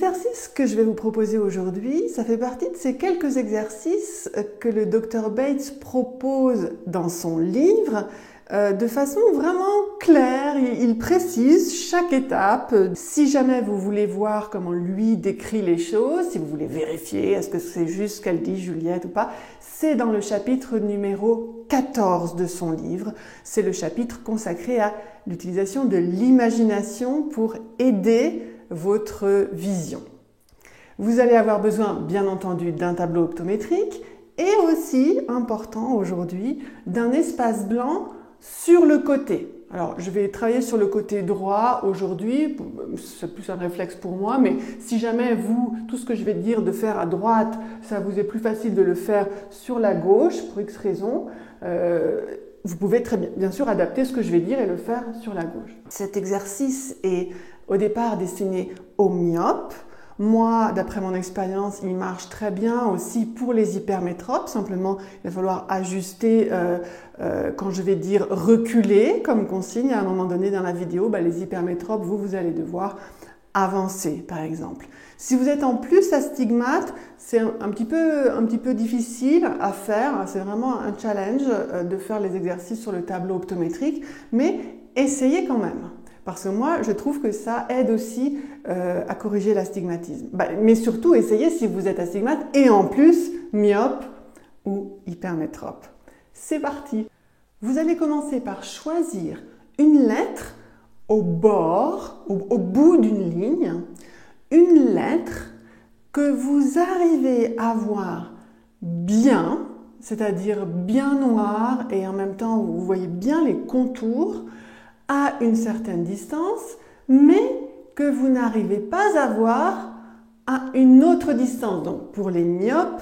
L'exercice que je vais vous proposer aujourd'hui, ça fait partie de ces quelques exercices que le Dr Bates propose dans son livre de façon vraiment claire. Il précise chaque étape. Si jamais vous voulez voir comment lui décrit les choses, si vous voulez vérifier est-ce que c'est juste ce qu'elle dit Juliette ou pas, c'est dans le chapitre numéro 14 de son livre. C'est le chapitre consacré à l'utilisation de l'imagination pour aider votre vision. Vous allez avoir besoin, bien entendu, d'un tableau optométrique et aussi, important aujourd'hui, d'un espace blanc sur le côté. Alors, je vais travailler sur le côté droit aujourd'hui, c'est plus un réflexe pour moi, mais si jamais vous, tout ce que je vais dire de faire à droite, ça vous est plus facile de le faire sur la gauche, pour X raison, vous pouvez très bien sûr adapter ce que je vais dire et le faire sur la gauche. Cet exercice est au départ destiné aux myopes. Moi, d'après mon expérience, il marche très bien aussi pour les hypermétropes. Simplement, il va falloir ajuster, quand je vais dire reculer, comme consigne à un moment donné dans la vidéo, les hypermétropes, vous allez devoir avancer, par exemple. Si vous êtes en plus astigmate, c'est un petit peu difficile à faire. C'est vraiment un challenge de faire les exercices sur le tableau optométrique, mais essayez quand même. Parce que moi, je trouve que ça aide aussi à corriger l'astigmatisme. Mais surtout, essayez si vous êtes astigmate et en plus myope ou hypermétrope. C'est parti! Vous allez commencer par choisir une lettre au bord, au bout d'une ligne, une lettre que vous arrivez à voir bien, c'est-à-dire bien noire et en même temps vous voyez bien les contours, à une certaine distance, mais que vous n'arrivez pas à voir à une autre distance. Donc pour les myopes,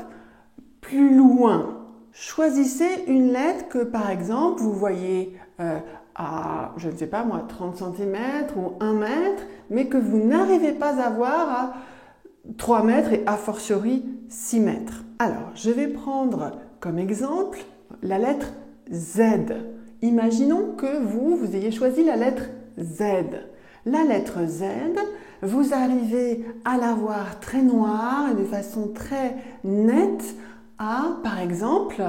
plus loin. Choisissez une lettre que par exemple vous voyez à, je ne sais pas moi, 30 cm ou 1 mètre, mais que vous n'arrivez pas à voir à 3 mètres et a fortiori 6 mètres. Alors, je vais prendre comme exemple la lettre Z. Imaginons que vous ayez choisi la lettre Z. La lettre Z, vous arrivez à la voir très noire et de façon très nette à, par exemple,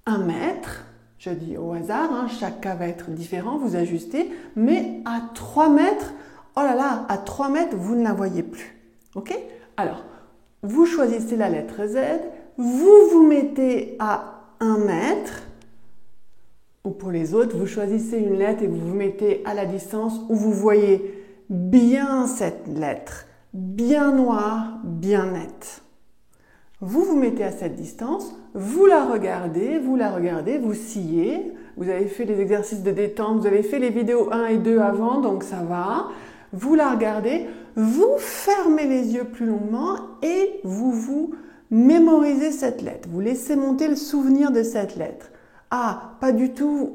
1 mètre. Je dis au hasard, chaque cas va être différent, vous ajustez, mais à 3 mètres, oh là là, à 3 mètres, vous ne la voyez plus. Ok? Alors, vous choisissez la lettre Z, vous mettez à 1 mètre, ou pour les autres, vous choisissez une lettre et vous vous mettez à la distance où vous voyez bien cette lettre, bien noire, bien nette. Vous vous mettez à cette distance, vous la regardez, vous sciez, vous avez fait les exercices de détente, vous avez fait les vidéos 1 et 2 avant, donc ça va. Vous la regardez, vous fermez les yeux plus longuement et vous mémorisez cette lettre. Vous laissez monter le souvenir de cette lettre. Ah, pas du tout,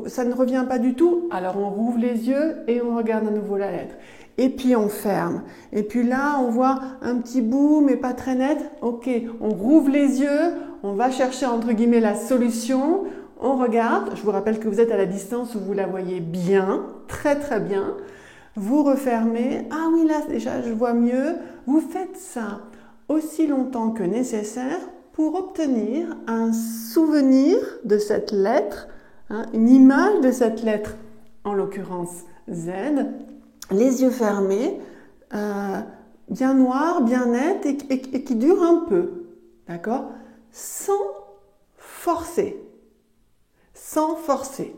ça ne revient pas du tout, alors on rouvre les yeux et on regarde à nouveau la lettre. Et puis on ferme. Et puis là, on voit un petit bout, mais pas très net. Ok, on rouvre les yeux, on va chercher entre guillemets la solution, on regarde. Je vous rappelle que vous êtes à la distance où vous la voyez bien, très très bien. Vous refermez. Ah oui, là déjà, je vois mieux. Vous faites ça aussi longtemps que nécessaire pour obtenir un souvenir de cette lettre, une image de cette lettre, en l'occurrence Z, les yeux fermés, bien noir, bien net et qui dure un peu, d'accord? Sans forcer. Sans forcer.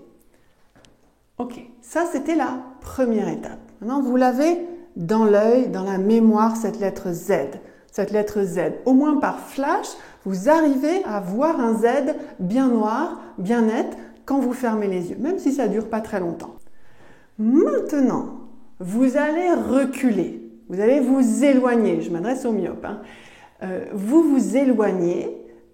Ok, ça c'était la première étape. Maintenant, vous l'avez dans l'œil, dans la mémoire, cette lettre Z. Cette lettre Z, au moins par flash, vous arrivez à voir un Z bien noir, bien net, quand vous fermez les yeux, même si ça ne dure pas très longtemps. Maintenant, vous allez reculer, vous allez vous éloigner, je m'adresse aux myopes, vous vous éloignez.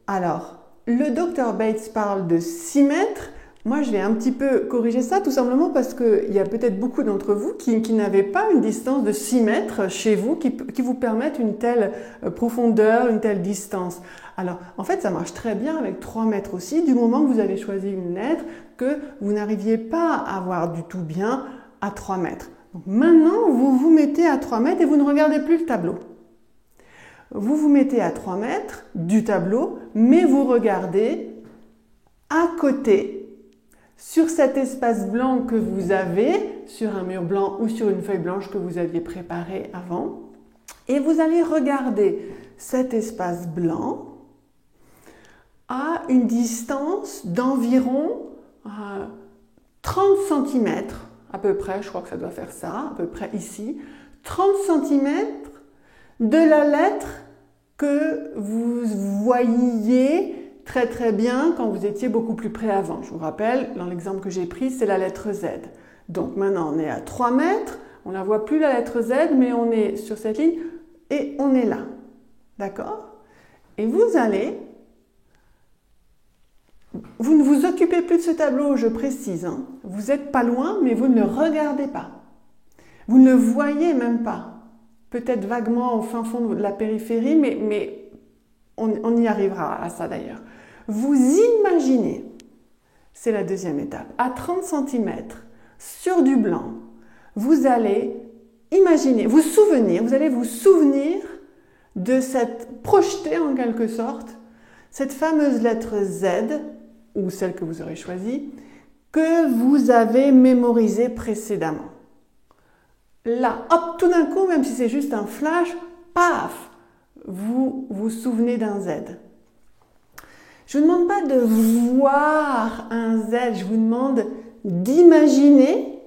Alors, le Dr Bates parle de 6 mètres, moi je vais un petit peu corriger ça tout simplement parce qu'il y a peut-être beaucoup d'entre vous qui n'avaient pas une distance de 6 mètres chez vous qui vous permettent une telle profondeur, une telle distance. Alors en fait ça marche très bien avec 3 mètres aussi du moment que vous avez choisi une lettre que vous n'arriviez pas à voir du tout bien à 3 mètres. Donc maintenant, vous vous mettez à 3 mètres et vous ne regardez plus le tableau. Vous vous mettez à 3 mètres du tableau, mais vous regardez à côté, sur cet espace blanc que vous avez, sur un mur blanc ou sur une feuille blanche que vous aviez préparée avant. Et vous allez regarder cet espace blanc à une distance d'environ 30 cm, à peu près, je crois que ça doit faire ça, à peu près ici, 30 cm de la lettre que vous voyiez très très bien quand vous étiez beaucoup plus près avant. Je vous rappelle, dans l'exemple que j'ai pris, c'est la lettre Z. Donc maintenant, on est à 3 mètres, on ne la voit plus la lettre Z, mais on est sur cette ligne et on est là. D'accord? Et vous ne vous occupez plus de ce tableau, je précise. Hein. Vous n'êtes pas loin, mais vous ne le regardez pas. Vous ne le voyez même pas. Peut-être vaguement au fin fond de la périphérie, mais on y arrivera à ça d'ailleurs. Vous imaginez, c'est la deuxième étape, à 30 cm, sur du blanc, vous allez imaginer, vous allez vous souvenir de cette, projeter en quelque sorte, cette fameuse lettre Z, ou celle que vous aurez choisie, que vous avez mémorisée précédemment. Là, hop, tout d'un coup, même si c'est juste un flash, paf, vous vous souvenez d'un Z. Je ne vous demande pas de voir un Z, je vous demande d'imaginer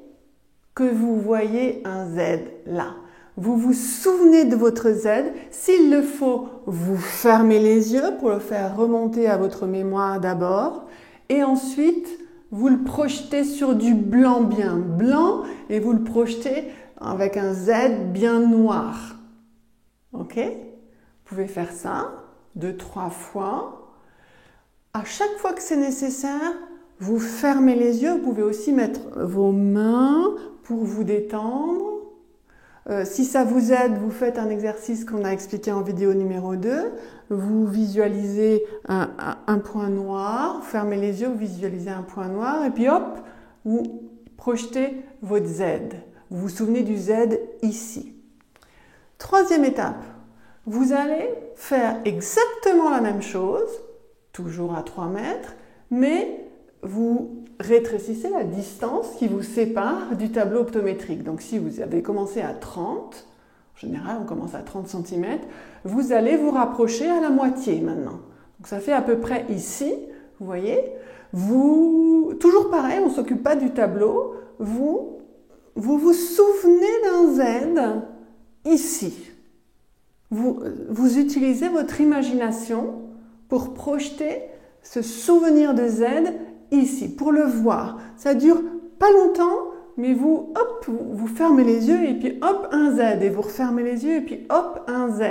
que vous voyez un Z là. Vous vous souvenez de votre Z. S'il le faut, vous fermez les yeux pour le faire remonter à votre mémoire d'abord. Et ensuite, vous le projetez sur du blanc bien blanc et vous le projetez avec un Z bien noir. Ok? Vous pouvez faire ça 2-3 fois. À chaque fois que c'est nécessaire, vous fermez les yeux. Vous pouvez aussi mettre vos mains pour vous détendre. Si ça vous aide, vous faites un exercice qu'on a expliqué en vidéo numéro 2. Vous visualisez un point noir, vous fermez les yeux, vous visualisez un point noir et puis hop, vous projetez votre Z. Vous vous souvenez du Z ici. Troisième étape, vous allez faire exactement la même chose, toujours à 3 mètres, mais vous rétrécissez la distance qui vous sépare du tableau optométrique. Donc si vous avez commencé à 30, en général on commence à 30 cm, vous allez vous rapprocher à la moitié maintenant. Donc ça fait à peu près ici, vous voyez. Toujours pareil, on ne s'occupe pas du tableau, vous vous souvenez d'un Z ici. Vous utilisez votre imagination pour projeter ce souvenir de Z ici, pour le voir. Ça dure pas longtemps, mais vous fermez les yeux et puis hop, un Z. Et vous refermez les yeux et puis hop, un Z.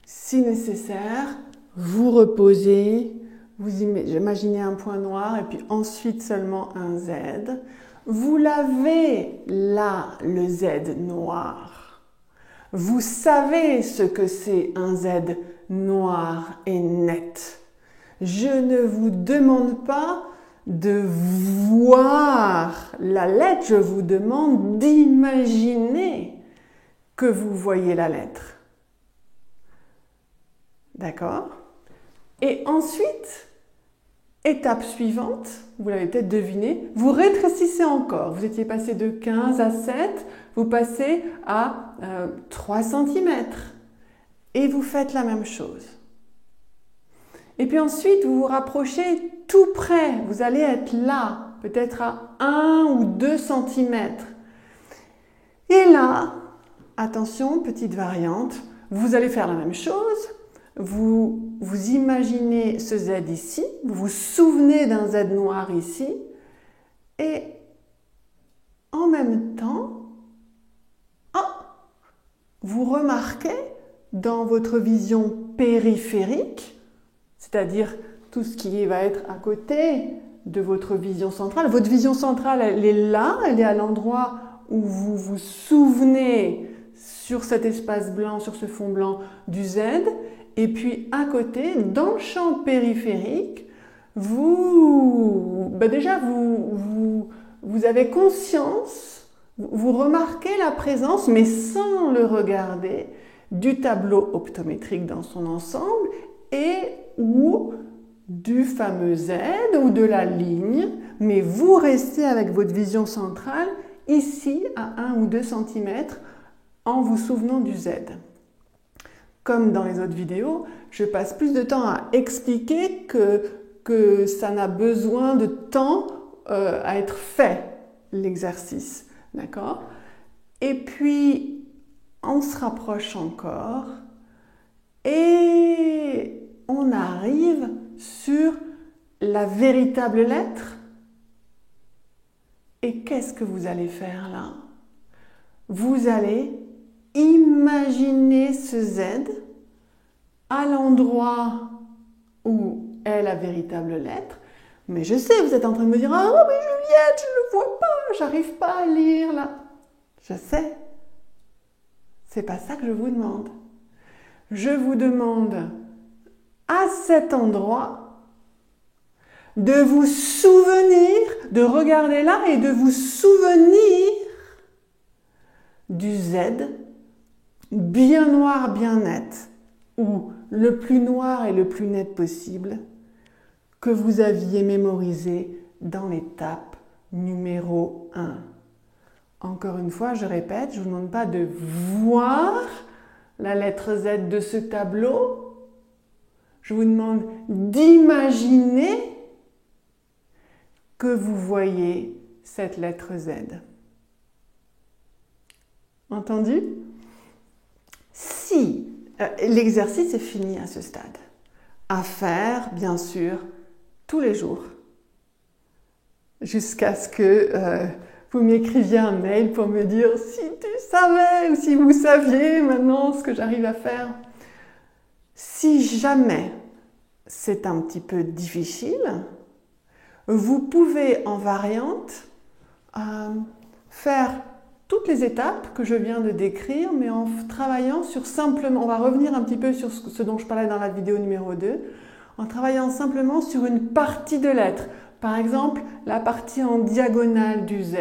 Si nécessaire, vous reposez, vous imaginez un point noir et puis ensuite seulement un Z. Vous l'avez là, le Z noir. Vous savez ce que c'est un Z noir et net. Je ne vous demande pas de voir la lettre, je vous demande d'imaginer que vous voyez la lettre. D'accord? Et ensuite, étape suivante, vous l'avez peut-être deviné, vous rétrécissez encore. Vous étiez passé de 15 à 7, vous passez à 3 cm. Et vous faites la même chose. Et puis ensuite, vous vous rapprochez tout près. Vous allez être là, peut-être à 1 ou 2 cm. Et là, attention, petite variante, vous allez faire la même chose. Vous imaginez ce Z ici, vous vous souvenez d'un Z noir ici, et en même temps, vous remarquez dans votre vision périphérique, c'est-à-dire tout ce qui va être à côté de votre vision centrale. Votre vision centrale, elle est là, elle est à l'endroit où vous vous souvenez sur cet espace blanc, sur ce fond blanc du Z. Et puis à côté, dans le champ périphérique, déjà vous vous avez conscience, vous remarquez la présence, mais sans le regarder, du tableau optométrique dans son ensemble et ou du fameux Z ou de la ligne, mais vous restez avec votre vision centrale ici à 1 ou 2 cm en vous souvenant du Z. Comme dans les autres vidéos, je passe plus de temps à expliquer que ça n'a besoin de temps à être fait, l'exercice. D'accord? Et puis, on se rapproche encore et on arrive sur la véritable lettre. Et qu'est-ce que vous allez faire là? Vous allez imaginer ce Z à l'endroit où est la véritable lettre. Mais je sais, vous êtes en train de me dire « Ah mais Juliette, je ne le vois pas, j'arrive pas à lire là. » Je sais. C'est pas ça que je vous demande. Je vous demande à cet endroit de vous souvenir, de regarder là et de vous souvenir du Z bien noir, bien net, ou le plus noir et le plus net possible que vous aviez mémorisé dans l'étape numéro 1. Encore une fois, je répète, je ne vous demande pas de voir la lettre Z de ce tableau. Je vous demande d'imaginer que vous voyez cette lettre Z. Entendu? Si l'exercice est fini à ce stade, à faire, bien sûr, tous les jours, jusqu'à ce que vous m'écriviez un mail pour me dire si tu savais ou si vous saviez maintenant ce que j'arrive à faire. Si jamais c'est un petit peu difficile, vous pouvez en variante faire toutes les étapes que je viens de décrire, mais en travaillant sur simplement, on va revenir un petit peu sur ce dont je parlais dans la vidéo numéro 2, en travaillant simplement sur une partie de lettre. Par exemple, la partie en diagonale du Z.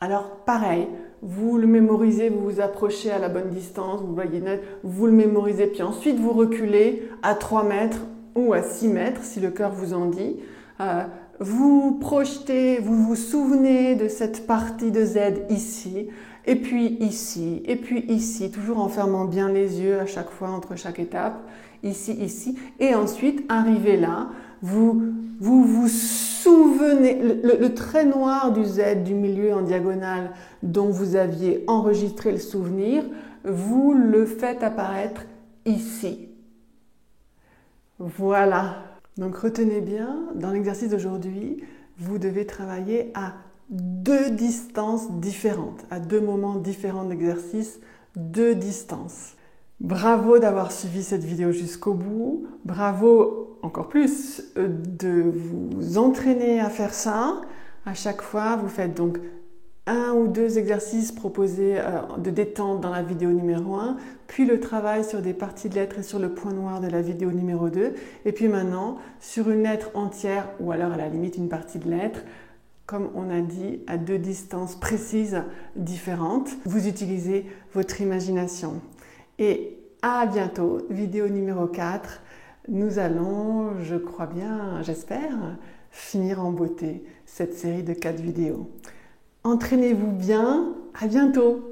Alors, pareil, vous le mémorisez, vous vous approchez à la bonne distance, vous voyez net, vous le mémorisez, puis ensuite vous reculez à 3 mètres ou à 6 mètres, si le cœur vous en dit. Vous projetez, vous vous souvenez de cette partie de Z ici, et puis ici, toujours en fermant bien les yeux à chaque fois entre chaque étape, ici, et ensuite, arrivé là, vous vous souvenez, le trait noir du Z du milieu en diagonale dont vous aviez enregistré le souvenir, vous le faites apparaître ici. Voilà. Donc retenez bien, dans l'exercice d'aujourd'hui, vous devez travailler à 2 distances différentes, à 2 moments différents d'exercice, 2 distances. Bravo d'avoir suivi cette vidéo jusqu'au bout. Bravo encore plus de vous entraîner à faire ça. À chaque fois, vous faites donc 1 ou 2 exercices proposés de détente dans la vidéo numéro 1, puis le travail sur des parties de lettres et sur le point noir de la vidéo numéro 2, et puis maintenant sur une lettre entière ou alors à la limite une partie de lettre, comme on a dit, à 2 distances précises différentes. Vous utilisez votre imagination. Et à bientôt, vidéo numéro 4. Nous allons, je crois bien, j'espère, finir en beauté cette série de 4 vidéos. Entraînez-vous bien, à bientôt!